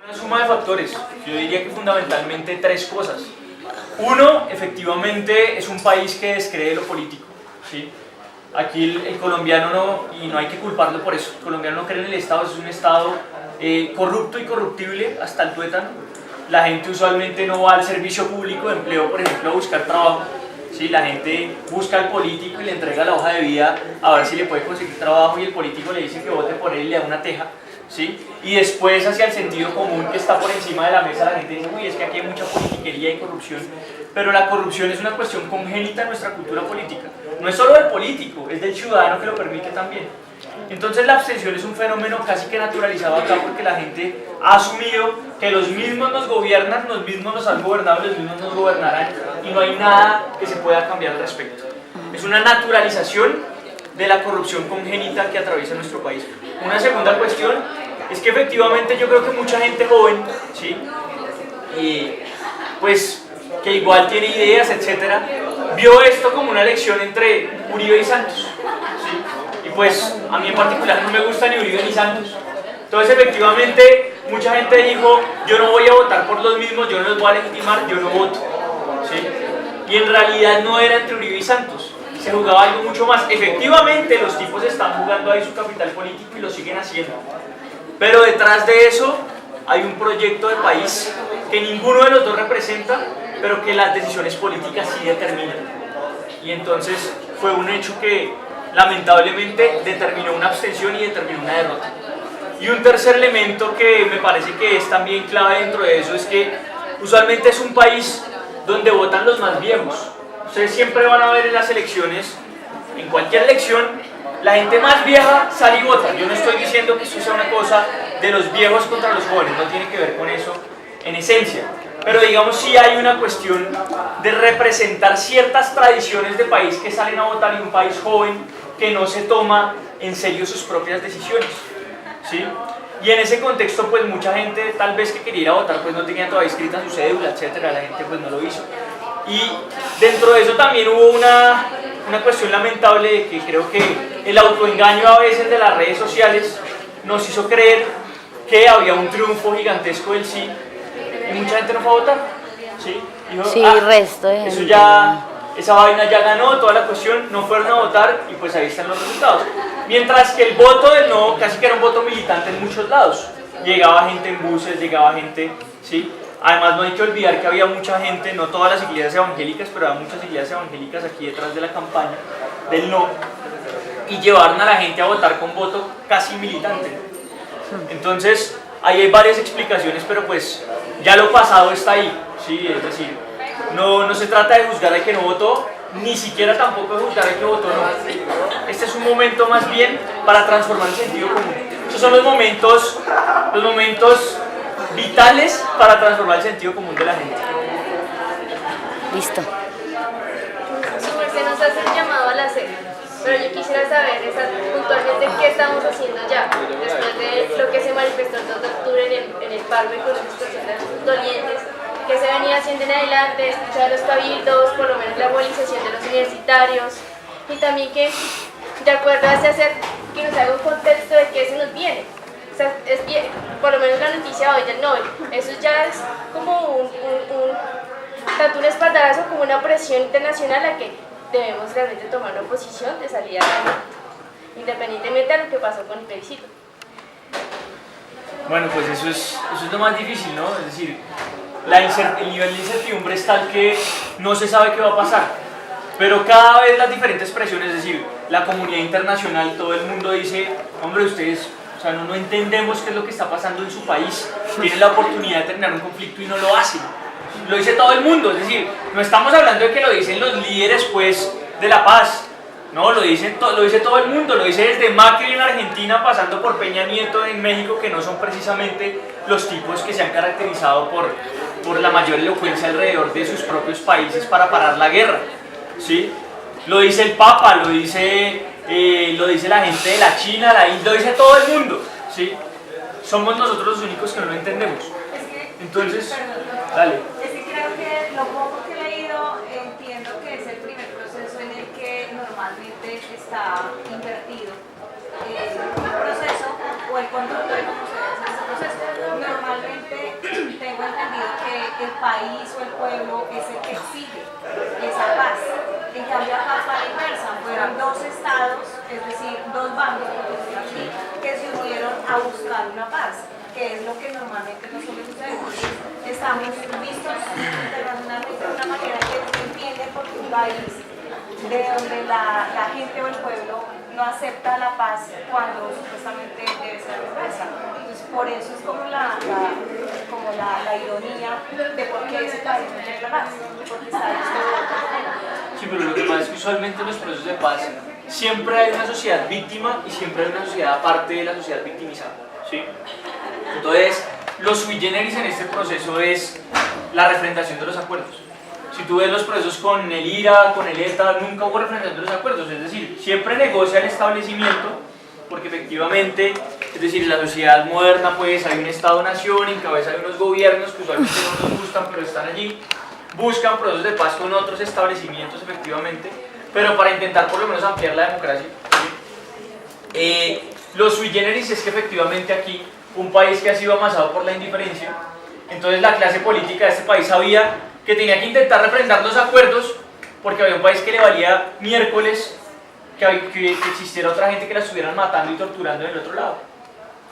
Una suma de factores, yo diría que fundamentalmente tres cosas. Uno, efectivamente, es un país que descree lo político, ¿sí? Aquí el colombiano no, y no hay que culparlo por eso, el colombiano no cree en el Estado, es un Estado corrupto y corruptible hasta el tuétano. La gente usualmente no va al servicio público de empleo, por ejemplo, a buscar trabajo. ¿Sí? La gente busca al político y le entrega la hoja de vida a ver si le puede conseguir trabajo, y el político le dice que vote por él y le da una teja. ¿Sí? Y después, hacia el sentido común que está por encima de la mesa, la gente dice: uy, es que aquí hay mucha politiquería y corrupción. Pero la corrupción es una cuestión congénita en nuestra cultura política. No es solo del político, es del ciudadano que lo permite también. Entonces la abstención es un fenómeno casi que naturalizado acá, porque la gente ha asumido que los mismos nos gobiernan, los mismos nos han gobernado, los mismos nos gobernarán, y no hay nada que se pueda cambiar al respecto. Es una naturalización de la corrupción congénita que atraviesa nuestro país. Una segunda cuestión es que efectivamente yo creo que mucha gente joven, ¿sí? Pues que igual tiene ideas, etcétera, vio esto como una elección entre Uribe y Santos, ¿sí? Y pues a mí en particular no me gusta ni Uribe ni Santos. Entonces efectivamente mucha gente dijo: yo no voy a votar por los mismos, yo no los voy a legitimar, yo no voto, ¿sí? Y en realidad no era entre Uribe y Santos, se jugaba algo mucho más. Efectivamente los tipos están jugando ahí su capital político y lo siguen haciendo, pero detrás de eso hay un proyecto de país que ninguno de los dos representa, pero que las decisiones políticas sí determinan. Y entonces fue un hecho que lamentablemente determinó una abstención y determinó una derrota. Y un tercer elemento que me parece que es también clave dentro de eso es que usualmente es un país donde votan los más viejos. Ustedes siempre van a ver en las elecciones, en cualquier elección, la gente más vieja sale y vota. Yo no estoy diciendo que esto sea una cosa de los viejos contra los jóvenes, no tiene que ver con eso en esencia. Pero digamos, sí hay una cuestión de representar ciertas tradiciones de país que salen a votar, y un país joven que no se toma en serio sus propias decisiones, ¿sí? Y en ese contexto, pues mucha gente tal vez que quería ir a votar pues no tenía todavía escrita su cédula, etcétera. La gente pues no lo hizo. Y dentro de eso también hubo una cuestión lamentable de que creo que el autoengaño a veces de las redes sociales nos hizo creer que había un triunfo gigantesco del sí, y mucha gente no fue a votar, ¿sí? Dijo: sí, resto de eso gente. ya, esa vaina ya ganó, toda la cuestión, no fueron a votar, y pues ahí están los resultados. Mientras que el voto del no casi que era un voto militante en muchos lados. Llegaba gente en buses, llegaba gente, ¿sí? Además no hay que olvidar que había mucha gente, no todas las iglesias evangélicas, pero había muchas iglesias evangélicas aquí detrás de la campaña del no, y llevaron a la gente a votar con voto casi militante. Entonces ahí hay varias explicaciones, pero pues ya lo pasado está ahí, ¿sí? Es decir, no se trata de juzgar al que no votó, ni siquiera tampoco de juzgar al que votó no. Este es un momento más bien para transformar el sentido común. Estos son los momentos vitales para transformar el sentido común de la gente. Listo. Su merced nos hace el llamado a la cena, pero yo quisiera saber puntualmente qué estamos haciendo ya, después de lo que se manifestó el 2 de octubre en el Parme con las personas dolientes, que se venía haciendo en adelante, escuchar los cabildos, por lo menos la movilización de los universitarios, y también que, de acuerdo a hacer que nos haga un contexto de qué se nos viene. O sea, es bien, por lo menos la noticia hoy del Nobel, eso ya es como tanto un espaldarazo como una presión internacional a que debemos realmente tomar una posición de salida independientemente de lo que pasó con el plebiscito. Bueno, pues eso es lo más difícil, ¿no? Es decir, el nivel de incertidumbre es tal que no se sabe qué va a pasar, pero cada vez las diferentes presiones, es decir, la comunidad internacional, todo el mundo dice: hombre, ustedes, o sea, no entendemos qué es lo que está pasando en su país, tienen la oportunidad de terminar un conflicto y no lo hacen. Lo dice todo el mundo, es decir, no estamos hablando de que lo dicen los líderes pues de la paz, no, lo dice todo el mundo, lo dice desde Macri en Argentina pasando por Peña Nieto en México, que no son precisamente los tipos que se han caracterizado por la mayor elocuencia alrededor de sus propios países para parar la guerra, ¿sí? Lo dice el Papa, lo dice la gente de la China, lo dice todo el mundo, ¿sí? Somos nosotros los únicos que no lo entendemos. Entonces, dale. Es que creo que lo poco que he leído, entiendo que es el primer proceso en el que normalmente está invertido el proceso o el conducto de cómo se hace ese proceso. Normalmente tengo entendido que el país o el pueblo es el que exige esa paz. En cambio acá fue a la inversa, fueron dos estados, es decir, dos bandos, por decirlo así, que se unieron a buscar una paz, que es lo que normalmente no suele suceder. Estamos vistos internacionalmente de una manera que se entiende porque un país de donde la gente o el pueblo no acepta la paz cuando supuestamente debe ser represa. Entonces, por eso es como la ironía de por qué ese país no quiere la paz, porque está visto de otra manera. Sí, pero lo que pasa es que usualmente en los procesos de paz siempre hay una sociedad víctima y siempre hay una sociedad aparte de la sociedad victimizada, ¿sí? Entonces, lo sui generis en este proceso es la refrendación de los acuerdos. Si tú ves los procesos con el IRA, con el ETA, nunca hubo refrendación de los acuerdos, es decir, siempre negocia el establecimiento, porque efectivamente, es decir, en la sociedad moderna pues hay un Estado-nación en cabeza de unos gobiernos que usualmente no nos gustan, pero están allí, buscan procesos de paz con otros establecimientos efectivamente, pero para intentar por lo menos ampliar la democracia. ¿Sí? Lo sui generis es que efectivamente aquí, un país que ha sido amasado por la indiferencia, entonces la clase política de este país sabía que tenía que intentar refrendar los acuerdos porque había un país que le valía miércoles que existiera otra gente que la estuvieran matando y torturando en el otro lado.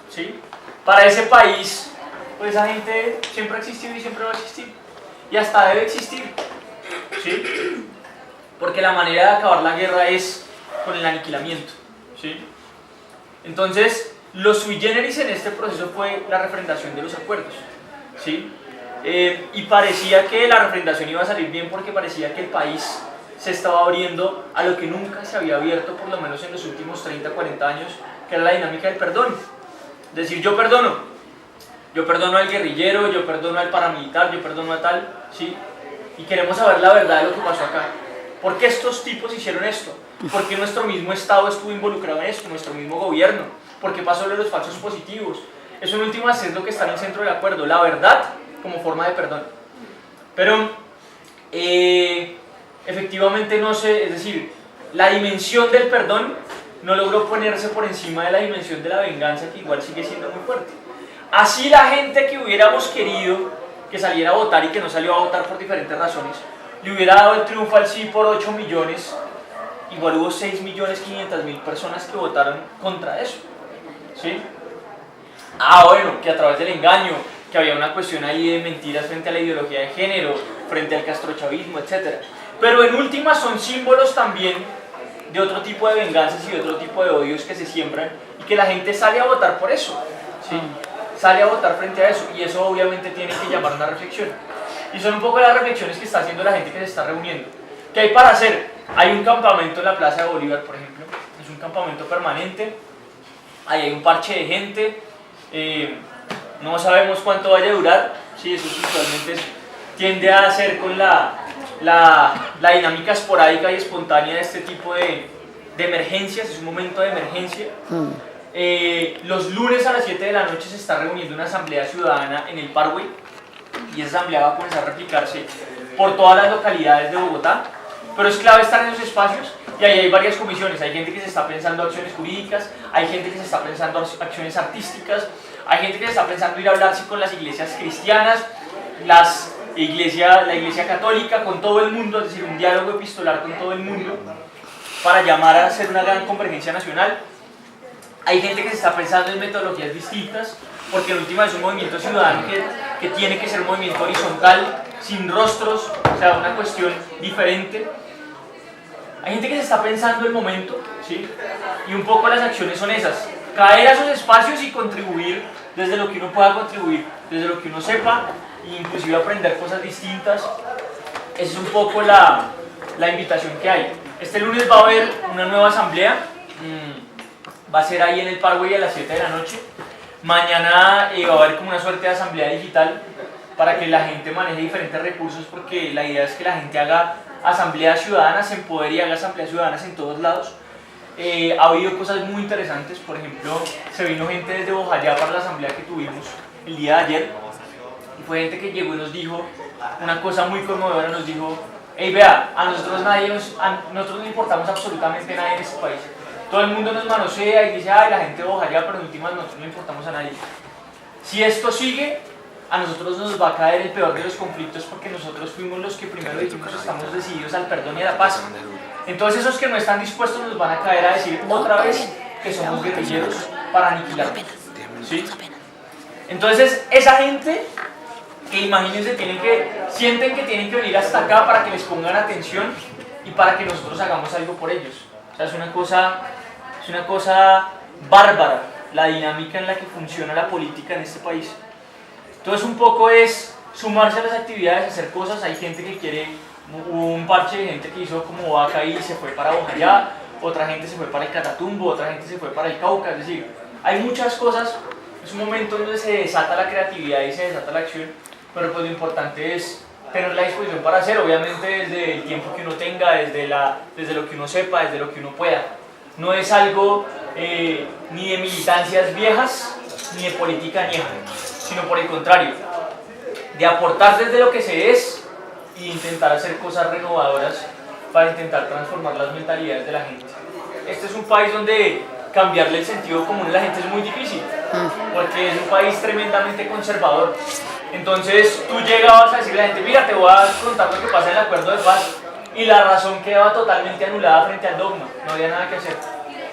¿Sí? Para ese país, pues esa gente siempre ha existido y siempre va a existir. Y hasta debe existir. ¿Sí? Porque la manera de acabar la guerra es con el aniquilamiento. ¿Sí? Entonces, lo sui generis en este proceso fue la refrendación de los acuerdos. ¿Sí? Y parecía que la refrendación iba a salir bien porque parecía que el país se estaba abriendo a lo que nunca se había abierto, por lo menos en los últimos 30, 40 años, que era la dinámica del perdón. Es decir, yo perdono al guerrillero, yo perdono al paramilitar, yo perdono a tal, ¿sí? Y queremos saber la verdad de lo que pasó acá. ¿Por qué estos tipos hicieron esto? ¿Por qué nuestro mismo Estado estuvo involucrado en esto? ¿Nuestro mismo gobierno? ¿Por qué pasó lo de los falsos positivos? Eso en últimas es lo que está en el centro del acuerdo, la verdad como forma de perdón. Pero efectivamente no sé, es decir, la dimensión del perdón no logró ponerse por encima de la dimensión de la venganza, que igual sigue siendo muy fuerte. Así la gente que hubiéramos querido que saliera a votar y que no salió a votar por diferentes razones, le hubiera dado el triunfo al sí por 8 millones, igual hubo 6.500.000 personas que votaron contra eso. ¿Sí? Bueno, que a través del engaño, que había una cuestión ahí de mentiras frente a la ideología de género, frente al castrochavismo, etc. Pero en última son símbolos también de otro tipo de venganzas y de otro tipo de odios que se siembran y que la gente sale a votar por eso, ¿sí? Sale a votar frente a eso y eso obviamente tiene que llamar a una reflexión. Y son un poco las reflexiones que está haciendo la gente que se está reuniendo. ¿Qué hay para hacer? Hay un campamento en la Plaza de Bolívar, por ejemplo, es un campamento permanente, ahí hay un parche de gente, no sabemos cuánto vaya a durar, sí, eso usualmente tiende a ser con la dinámica esporádica y espontánea de este tipo de emergencias, es un momento de emergencia. Los lunes a las 7 de la noche se está reuniendo una asamblea ciudadana en el Parkway y esa asamblea va a comenzar a replicarse por todas las localidades de Bogotá, pero es clave estar en esos espacios y ahí hay varias comisiones, hay gente que se está pensando acciones jurídicas, hay gente que se está pensando acciones artísticas, hay gente que se está pensando ir a hablarse con las iglesias cristianas, la iglesia católica, con todo el mundo, es decir, un diálogo epistolar con todo el mundo para llamar a hacer una gran convergencia nacional. Hay gente que se está pensando en metodologías distintas, porque en última es un movimiento ciudadano que tiene que ser un movimiento horizontal, sin rostros, o sea, una cuestión diferente. Hay gente que se está pensando el momento, ¿sí? Y un poco las acciones son esas, caer a esos espacios y contribuir desde lo que uno pueda contribuir, desde lo que uno sepa, e inclusive aprender cosas distintas. Esa es un poco la invitación que hay. Este lunes va a haber una nueva asamblea, va a ser ahí en el Parkway a las 7 de la noche. Mañana va a haber como una suerte de asamblea digital para que la gente maneje diferentes recursos, porque la idea es que la gente haga asambleas ciudadanas, se empodere y haga asambleas ciudadanas en todos lados. Ha habido cosas muy interesantes, por ejemplo, se vino gente desde Bojayá para la asamblea que tuvimos el día de ayer, y fue gente que llegó y nos dijo una cosa muy conmovedora, nos dijo: hey, vea, a nosotros no importamos absolutamente nadie en este país. Todo el mundo nos manosea y dice: ay, la gente de Bojayá, pero en últimas nosotros no importamos a nadie. Si esto sigue, a nosotros nos va a caer el peor de los conflictos porque nosotros fuimos los que primero dijimos estamos decididos al perdón y a la paz. Entonces esos que no están dispuestos nos van a caer a decir otra vez que somos guerrilleros para aniquilarnos. ¿Sí? Entonces esa gente que imagínense sienten que tienen que venir hasta acá para que les pongan atención y para que nosotros hagamos algo por ellos. O sea, es una cosa bárbara la dinámica en la que funciona la política en este país. Entonces un poco es sumarse a las actividades, hacer cosas. Hay gente que quiere, hubo un parche de gente que hizo como vaca y se fue para Bojayá, otra gente se fue para el Catatumbo, otra gente se fue para el Cauca, es decir, hay muchas cosas. Es un momento donde se desata la creatividad y se desata la acción, pero pues lo importante es tener la disposición para hacer, obviamente desde el tiempo que uno tenga, desde lo que uno sepa, desde lo que uno pueda. No es algo ni de militancias viejas, ni de política añeja, sino por el contrario, de aportar desde lo que se es y intentar hacer cosas renovadoras para intentar transformar las mentalidades de la gente. Este es un país donde cambiarle el sentido común a la gente es muy difícil, porque es un país tremendamente conservador. Entonces tú llegabas a decirle a la gente, mira, te voy a contar lo que pasa en el acuerdo de paz, y la razón quedaba totalmente anulada frente al dogma, no había nada que hacer.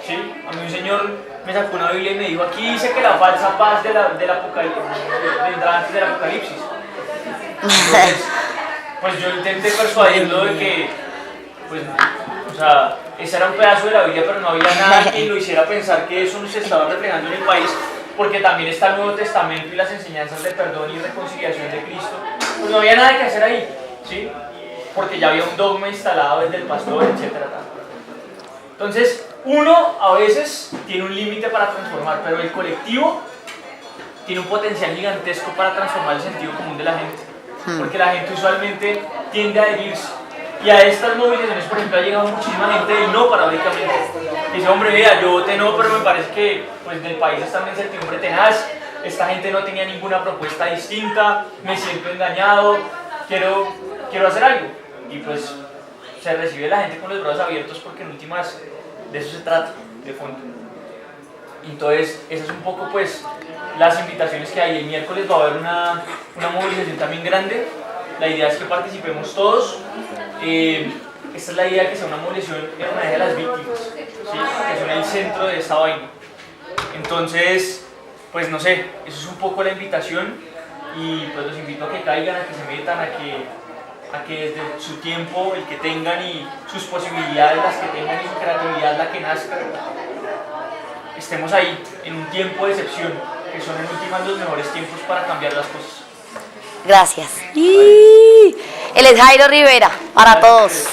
¿Sí? A mí un señor me sacó una Biblia y me dijo, aquí dice que la falsa paz vendrá antes del Apocalipsis. Entonces, pues yo intenté persuadirlo de que, pues, o sea, ese era un pedazo de la Biblia, pero no había nada que lo hiciera pensar que eso nos estaba reflejando en el país, porque también está el Nuevo Testamento y las enseñanzas de perdón y reconciliación de Cristo. Pues no había nada que hacer ahí, ¿sí? Porque ya había un dogma instalado desde el pastor, etc. Entonces, uno a veces tiene un límite para transformar, pero el colectivo tiene un potencial gigantesco para transformar el sentido común de la gente, porque la gente usualmente tiende a adherirse. Y a estas movilizaciones, por ejemplo, ha llegado muchísima gente del no paradójicamente. Dice, hombre, vea, yo voté no, pero me parece que pues, del país está una incertidumbre tenaz, esta gente no tenía ninguna propuesta distinta, me siento engañado, quiero hacer algo. Y pues se recibe la gente con los brazos abiertos porque en últimas de eso se trata, de fondo. Entonces, esas son un poco pues las invitaciones que hay. El miércoles va a haber una movilización también grande. La idea es que participemos todos. Esta es la idea, que sea una movilización en homenaje a las víctimas, ¿sí? Que son el centro de esta vaina. Entonces, pues no sé, eso es un poco la invitación y pues los invito a que caigan, a que se metan, a que desde su tiempo, el que tengan y sus posibilidades, las que tengan y su creatividad, la que nazca, estemos ahí en un tiempo de excepción, que son en últimas los mejores tiempos para cambiar las cosas. Gracias. Él es Jairo Rivera, para todos.